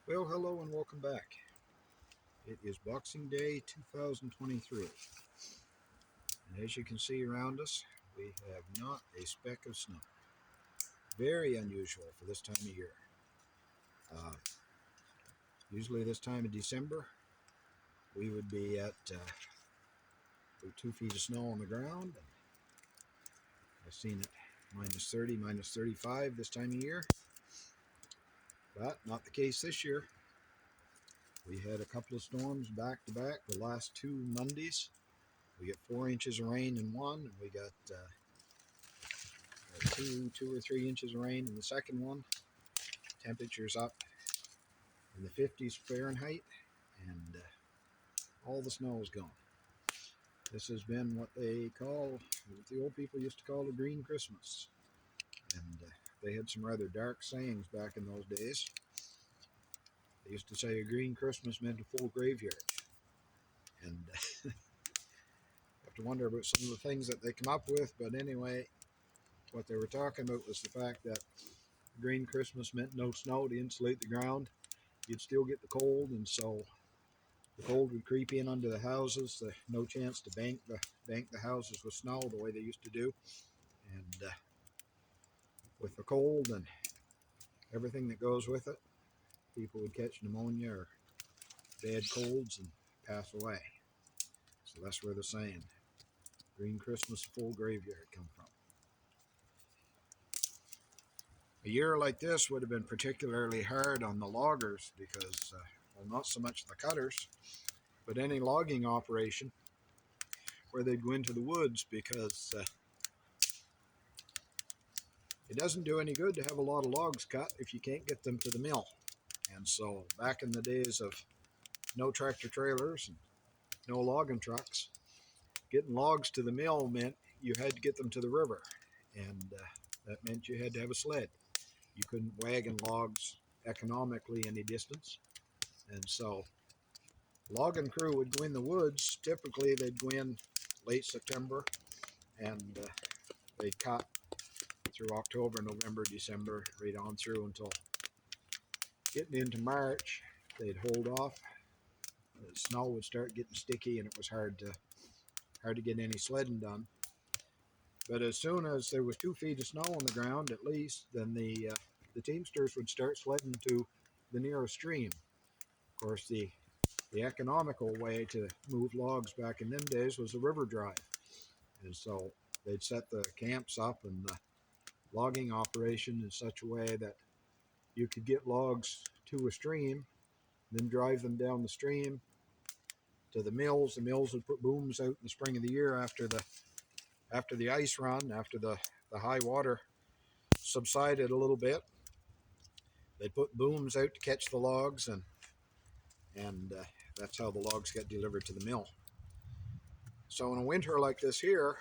Well, hello and welcome back. It is Boxing Day 2023, and as you can see around us, we have not a speck of snow. Very unusual for this time of year. Uh, Usually, this time of December, we would be at 2 feet of snow on the ground. I've seen it minus 30, minus 35 this time of year, but not the case this year. We had a couple of storms back to back the last two Mondays. We get 4 inches of rain in one, and we got two or 3 inches of rain in the second one. Temperatures up in the 50s Fahrenheit, and all the snow is gone. This has been what the old people used to call a green Christmas, and they had some rather dark sayings back in those days. They used to say a green Christmas meant a full graveyard, and you have to wonder about some of the things that they come up with. But anyway, what they were talking about was the fact that green Christmas meant no snow to insulate the ground. You'd still get the cold, and so the cold would creep in under the houses. No chance to bank the houses with snow the way they used to do, and with the cold and everything that goes with it, people would catch pneumonia or bad colds and pass away. So that's where the saying "Green Christmas, full graveyard" come from. A year like this would have been particularly hard on the loggers because, well, not so much the cutters, but any logging operation where they'd go into the woods, because it doesn't do any good to have a lot of logs cut if you can't get them to the mill. And so back in the days of no tractor trailers and no logging trucks, getting logs to the mill meant you had to get them to the river. And that meant you had to have a sled. You couldn't wagon logs economically any distance. And so logging crew would go in the woods. Typically they'd go in late September, and they'd cut through October, November, December, right on through until getting into March. They'd hold off. The snow would start getting sticky, and it was hard to get any sledding done. But as soon as there was 2 feet of snow on the ground, at least, then the teamsters would start sledding to the nearest stream. Of course, the economical way to move logs back in them days was a river drive, and so they'd set the camps up and the logging operation in such a way that you could get logs to a stream, then drive them down the stream to the mills. The mills would put booms out in the spring of the year after the ice run, after the high water subsided a little bit. They'd put booms out to catch the logs, and that's how the logs get delivered to the mill. So in a winter like this here,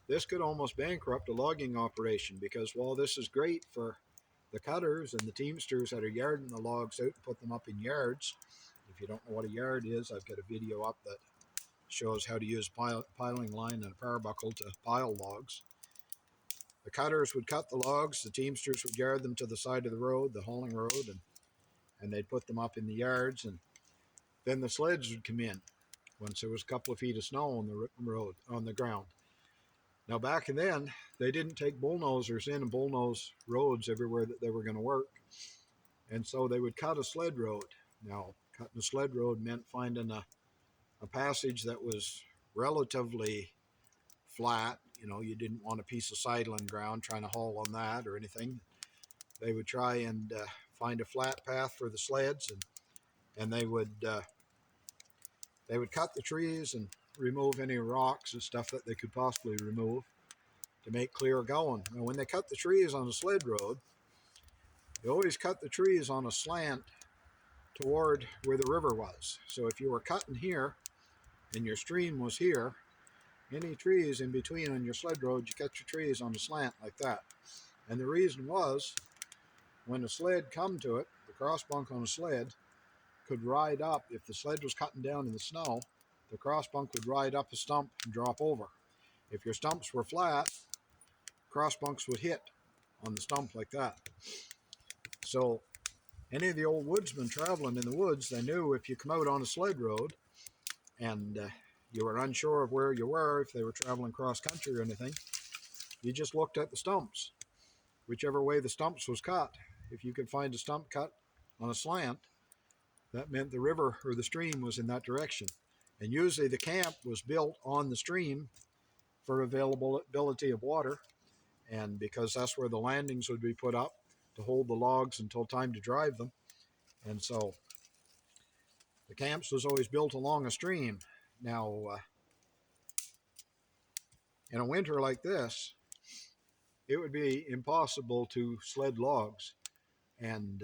this could almost bankrupt a logging operation, because while this is great for the cutters and the teamsters that are yarding the logs out and put them up in yards. If you don't know what a yard is, I've got a video up that shows how to use piling line and a power buckle to pile logs. The cutters would cut the logs, the teamsters would yard them to the side of the road, the hauling road, and they'd put them up in the yards, and then the sleds would come in once there was a couple of feet of snow on the road, on the ground. Now back then, they didn't take bullnosers in and bullnose roads everywhere that they were going to work. And so they would cut a sled road. Now, cutting a sled road meant finding a passage that was relatively flat. You didn't want a piece of sidling ground trying to haul on that or anything. They would try and find a flat path for the sleds, and they would cut the trees and remove any rocks and stuff that they could possibly remove to make clear going. Now, when they cut the trees on the sled road, they always cut the trees on a slant toward where the river was. So if you were cutting here and your stream was here, any trees in between on your sled road, you cut your trees on the slant like that. And the reason was, when the sled come to it, the crossbunk on the sled could ride up. If the sled was cutting down in the snow, the crossbunk would ride up a stump and drop over. If your stumps were flat, crossbunks would hit on the stump like that. So any of the old woodsmen traveling in the woods, they knew if you come out on a sled road and you were unsure of where you were, if they were traveling cross country or anything, you just looked at the stumps, whichever way the stumps was cut. If you could find a stump cut on a slant, that meant the river or the stream was in that direction. And usually the camp was built on the stream for availability of water, and because that's where the landings would be put up to hold the logs until time to drive them. And so the camps was always built along a stream. Now, in a winter like this, it would be impossible to sled logs, and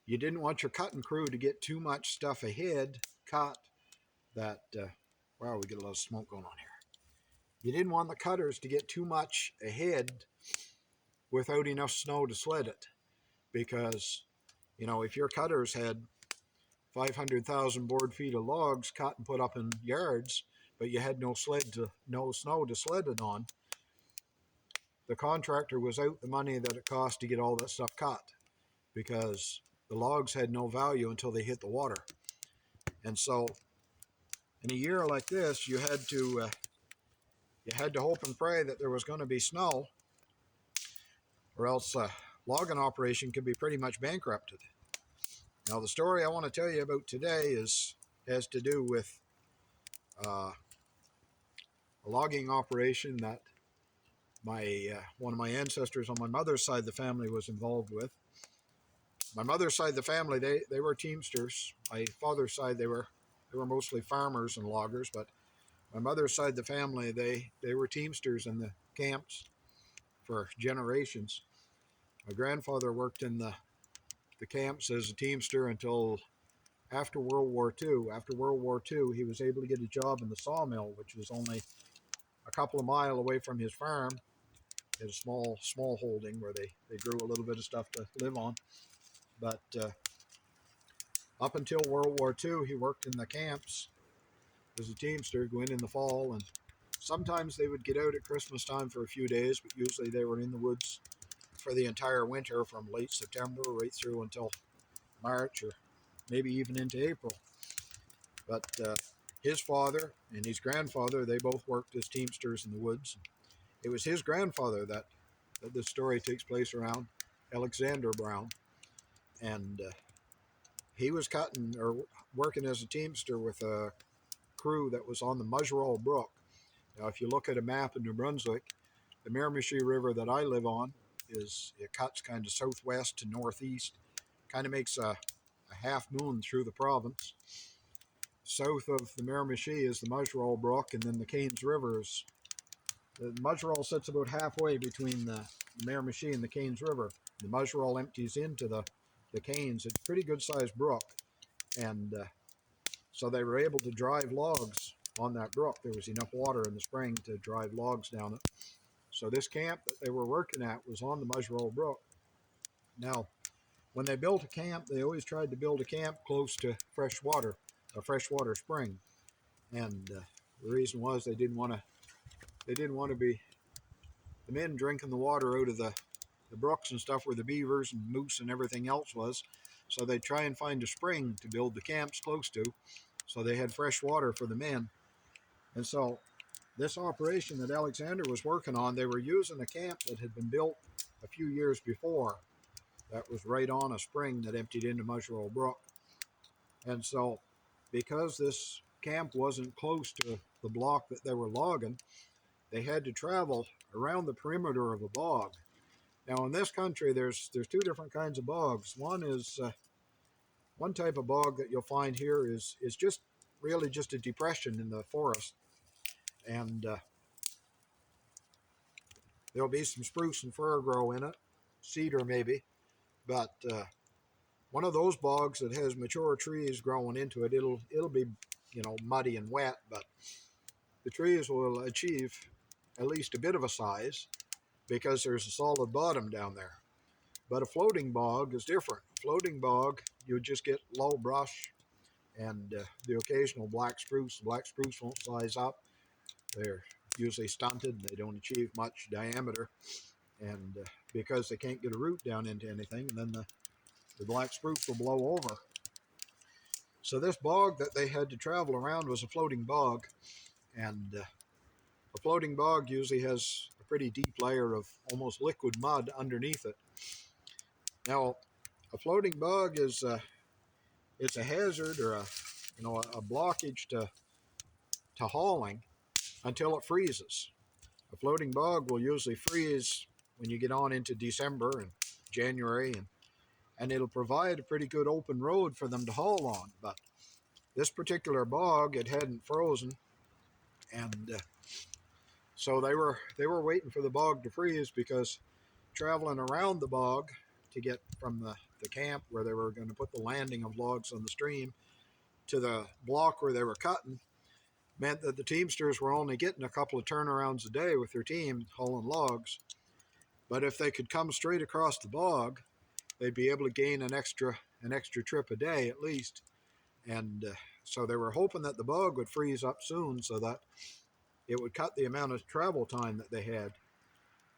you didn't want your cutting crew to get too much stuff ahead cut that wow, we get a lot of smoke going on here. You didn't want the cutters to get too much ahead without enough snow to sled it, because if your cutters had 500,000 board feet of logs cut and put up in yards, but you had no snow to sled it on, the contractor was out the money that it cost to get all that stuff cut, because the logs had no value until they hit the water. And so in a year like this, you had to hope and pray that there was going to be snow, or else logging operation could be pretty much bankrupted. Now, the story I want to tell you about today has to do with a logging operation that one of my ancestors on my mother's side of the family was involved with. My mother's side of the family, they were teamsters. My father's side, they were mostly farmers and loggers, but my mother's side of the family, they were teamsters in the camps for generations. My grandfather worked in the camps as a teamster until after World War II. After World War II, he was able to get a job in the sawmill, which was only a couple of miles away from his farm. He had a small holding where they grew a little bit of stuff to live on. But up until World War II, he worked in the camps as a teamster, go in the fall, and sometimes they would get out at Christmas time for a few days, but usually they were in the woods for the entire winter, from late September right through until March, or maybe even into April. But his father and his grandfather, they both worked as teamsters in the woods. It was his grandfather that this story takes place around, Alexander Brown. And he was cutting or working as a teamster with a crew that was on the Muswell Brook. Now, if you look at a map in New Brunswick, the Miramichi River that I live on it cuts kind of southwest to northeast, kind of makes a half moon through the province. South of the Miramichi is the Muswell Brook, and then the Cairns Rivers. The Muswell sits about halfway between the Miramichi and the Cairns River. The Muswell empties into the Cairns. It's a pretty good-sized brook, and so they were able to drive logs on that brook. There was enough water in the spring to drive logs down it. So this camp that they were working at was on the Muswell Brook. Now, when they built a camp, they always tried to build a camp close to fresh water, a freshwater spring. And the reason was they didn't want to be the men drinking the water out of the brooks and stuff where the beavers and moose and everything else was. So they'd try and find a spring to build the camps close to, so they had fresh water for the men. And so this operation that Alexander was working on, they were using a camp that had been built a few years before that was right on a spring that emptied into Muswell Brook. And so because this camp wasn't close to the block that they were logging, they had to travel around the perimeter of a bog. Now in this country, there's two different kinds of bogs. One type of bog that you'll find here is just really just a depression in the forest, and there'll be some spruce and fir grow in it, cedar maybe, but one of those bogs that has mature trees growing into it, it'll be muddy and wet, but the trees will achieve at least a bit of a size because there's a solid bottom down there. But a floating bog is different. Floating bog, you just get low brush and the occasional black spruce. The black spruce won't size up. They're usually stunted. They don't achieve much diameter, and because they can't get a root down into anything, and then the black spruce will blow over. So this bog that they had to travel around was a floating bog, and a floating bog usually has a pretty deep layer of almost liquid mud underneath it. Now, a floating bog is it's a hazard or a blockage to hauling until it freezes. A floating bog will usually freeze when you get on into December and January, and it'll provide a pretty good open road for them to haul on. But this particular bog, it hadn't frozen, and so they were waiting for the bog to freeze, because traveling around the bog to get from the camp where they were going to put the landing of logs on the stream to the block where they were cutting meant that the teamsters were only getting a couple of turnarounds a day with their team hauling logs. But if they could come straight across the bog, they'd be able to gain an extra trip a day at least. And so they were hoping that the bog would freeze up soon so that it would cut the amount of travel time that they had.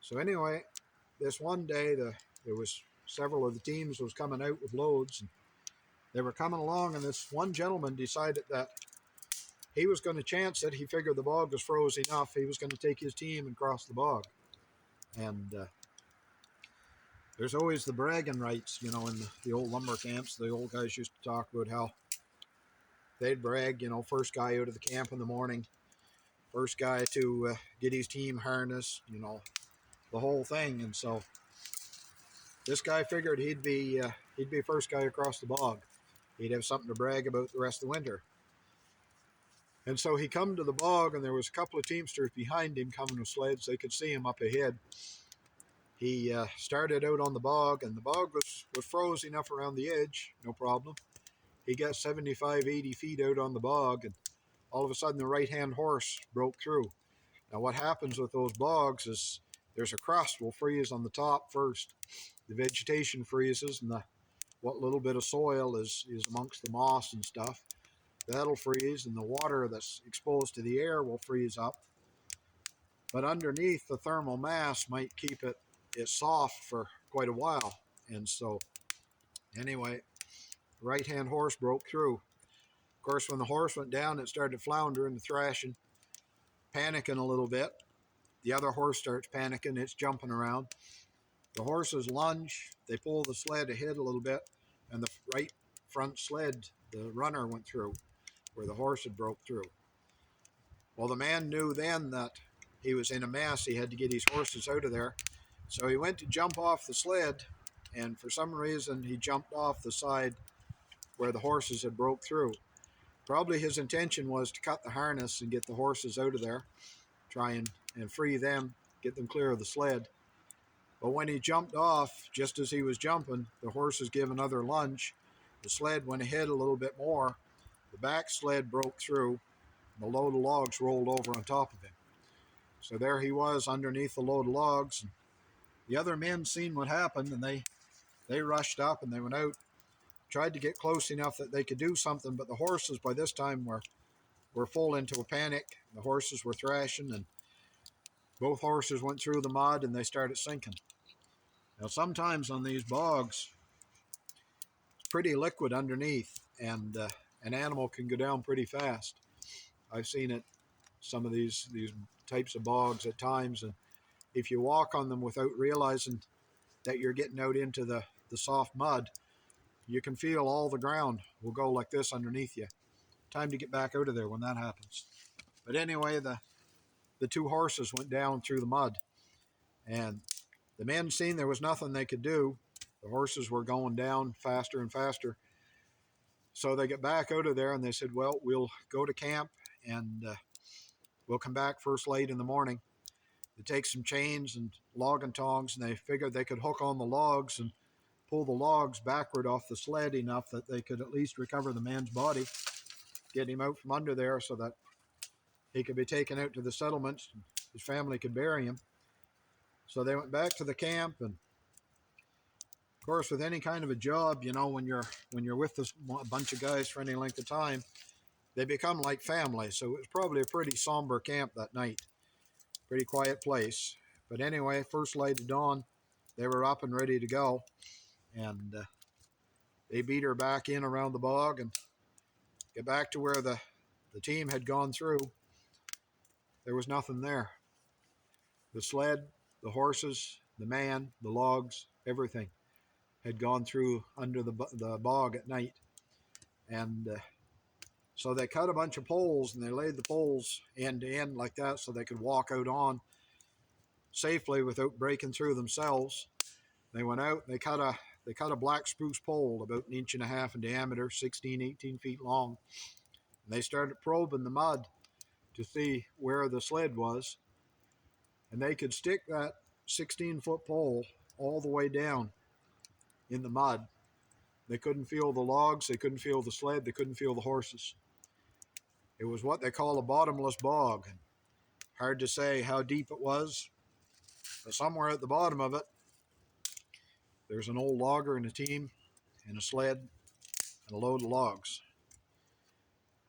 So anyway, this one day there was several of the teams was coming out with loads, and they were coming along, and this one gentleman decided that he was going to chance it. He figured the bog was froze enough. He was going to take his team and cross the bog. And there's always the bragging rights, in the old lumber camps. The old guys used to talk about how they'd brag, first guy out of the camp in the morning, first guy to get his team harnessed, the whole thing. And so this guy figured he'd be first guy across the bog. He'd have something to brag about the rest of the winter. And so he come to the bog, and there was a couple of teamsters behind him coming with sleds. They could see him up ahead. He started out on the bog, and the bog was froze enough around the edge, no problem. He got 75, 80 feet out on the bog, and all of a sudden the right-hand horse broke through. Now what happens with those bogs is there's a crust will freeze on the top first. The vegetation freezes, and what little bit of soil is amongst the moss and stuff, that'll freeze, and the water that's exposed to the air will freeze up. But underneath, the thermal mass might keep it soft for quite a while. And so anyway, the right-hand horse broke through. Of course, when the horse went down, it started floundering and thrashing, panicking a little bit. The other horse starts panicking. It's jumping around. The horses lunge. They pull the sled ahead a little bit, and the right front sled, the runner, went through where the horse had broke through. Well, the man knew then that he was in a mess. He had to get his horses out of there. So he went to jump off the sled, and for some reason he jumped off the side where the horses had broke through. Probably his intention was to cut the harness and get the horses out of there, try and free them, get them clear of the sled. But when he jumped off, just as he was jumping, the horses gave another lunge. The sled went ahead a little bit more. The back sled broke through. The load of logs rolled over on top of him. So there he was underneath the load of logs. And the other men seen what happened, and they rushed up and they went out, tried to get close enough that they could do something, but the horses by this time were full into a panic. The horses were thrashing, and both horses went through the mud and they started sinking. Now sometimes on these bogs, it's pretty liquid underneath, and an animal can go down pretty fast. I've seen it, some of these types of bogs at times, and if you walk on them without realizing that you're getting out into the soft mud, you can feel all the ground will go like this underneath you. Time to get back out of there when that happens. But anyway, the two horses went down through the mud, and the men seen there was nothing they could do. The horses were going down faster and faster. So they get back out of there, and they said, well, we'll go to camp, and we'll come back first light in the morning. They take some chains and logging tongs, and they figured they could hook on the logs and pull the logs backward off the sled enough that they could at least recover the man's body, get him out from under there so that he could be taken out to the settlements and his family could bury him. So they went back to the camp, and of course, with any kind of a job, when you're with a bunch of guys for any length of time, they become like family. So it was probably a pretty somber camp that night, pretty quiet place. But anyway, first light of dawn, they were up and ready to go, and They beat her back in around the bog and get back to where the team had gone through. There was nothing there. The sled, the horses, the man, the logs, everything had gone through under the bog at night. And so they cut a bunch of poles and they laid the poles end to end like that so they could walk out on safely without breaking through themselves. They went out and they cut a black spruce pole about 1.5 inches in diameter, 16, 18 feet long. And they started probing the mud to see where the sled was. And they could stick that 16-foot pole all the way down in the mud. They couldn't feel the logs, they couldn't feel the sled, they couldn't feel the horses. It was what they call a bottomless bog. Hard to say how deep it was, but somewhere at the bottom of it, there's an old logger and a team and a sled and a load of logs.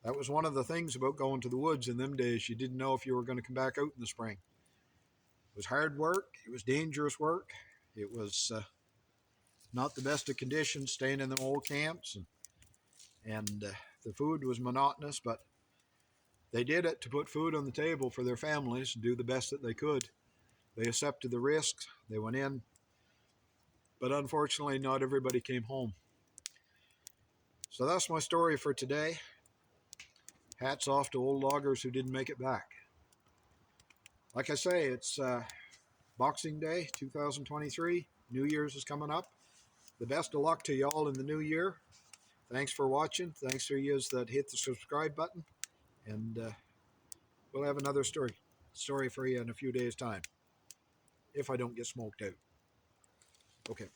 That was one of the things about going to the woods in them days. You didn't know if you were going to come back out in the spring. It was hard work. It was dangerous work. It was not the best of conditions staying in them old camps. And the food was monotonous, but they did it to put food on the table for their families and do the best that they could. They accepted the risks. They went in. But unfortunately, not everybody came home. So that's my story for today. Hats off to old loggers who didn't make it back. Like I say, it's Boxing Day 2023. New Year's is coming up. The best of luck to y'all in the new year. Thanks for watching. Thanks for you that hit the subscribe button. And we'll have another story for you in a few days' time. If I don't get smoked out. Okay.